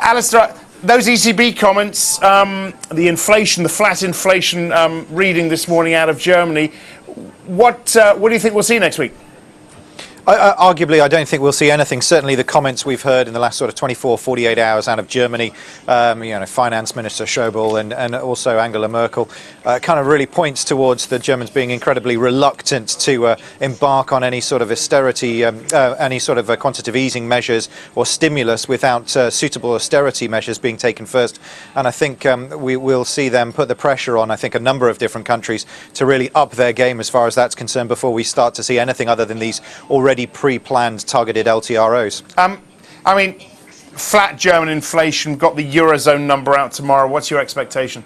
Alastair, those ECB comments, the inflation, the flat inflation reading this morning out of Germany, what do you think we'll see next week? Arguably, I don't think we'll see anything. Certainly the comments we've heard in the last sort of 24, 48 hours out of Germany, Finance Minister Schaeuble and also Angela Merkel, kind of really points towards the Germans being incredibly reluctant to embark on any sort of austerity, any sort of quantitative easing measures or stimulus without suitable austerity measures being taken first. And I think we will see them put the pressure on, I think, a number of different countries to really up their game as far as that's concerned before we start to see anything other than these already pre-planned targeted LTROs. I mean, flat German inflation, got the Eurozone number out tomorrow. What's your expectation?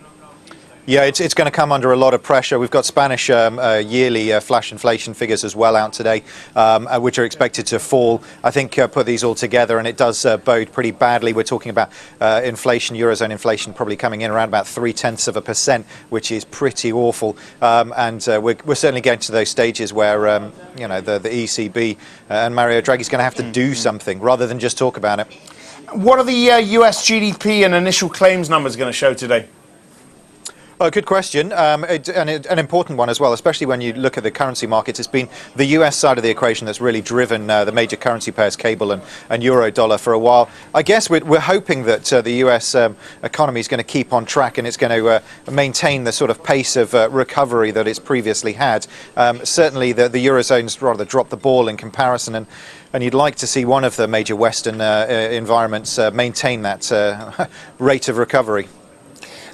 Yeah, it's going to come under a lot of pressure. We've got Spanish yearly flash inflation figures as well out today, which are expected to fall. I think put these all together and it does bode pretty badly. We're talking about inflation, Eurozone inflation probably coming in around about 0.3%, which is pretty awful. And we're certainly getting to those stages where, the ECB and Mario Draghi's going to have to do something rather than just talk about it. What are the US GDP and initial claims numbers going to show today? Oh, good question, an important one as well, especially when you look at the currency markets. It's been the US side of the equation that's really driven the major currency pairs, cable and euro dollar, for a while. I guess we're hoping that the US economy is going to keep on track and it's going to maintain the sort of pace of recovery that it's previously had. Certainly the Eurozone's rather dropped the ball in comparison, and you'd like to see one of the major Western environments maintain that rate of recovery.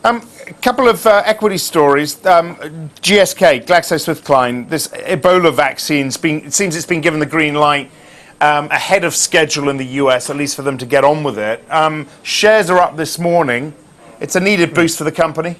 A couple of equity stories. GSK, GlaxoSmithKline, this Ebola vaccine, it seems it's been given the green light ahead of schedule in the US, at least for them to get on with it. Shares are up this morning. It's a needed boost for the company.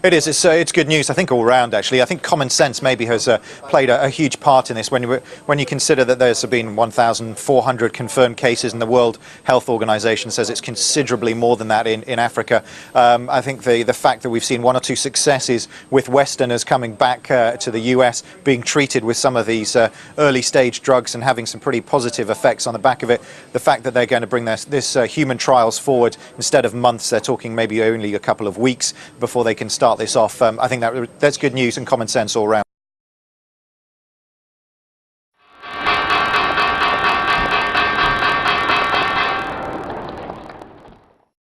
It is. It's good news, I think, all round, actually. I think common sense maybe has played a huge part in this. When you consider that there's been 1,400 confirmed cases and the World Health Organization says it's considerably more than that in Africa. I think the fact that we've seen one or two successes with Westerners coming back to the US, being treated with some of these early stage drugs and having some pretty positive effects on the back of it, the fact that they're going to bring this human trials forward instead of months, they're talking maybe only a couple of weeks before they can start this off. I think that's good news and common sense all round.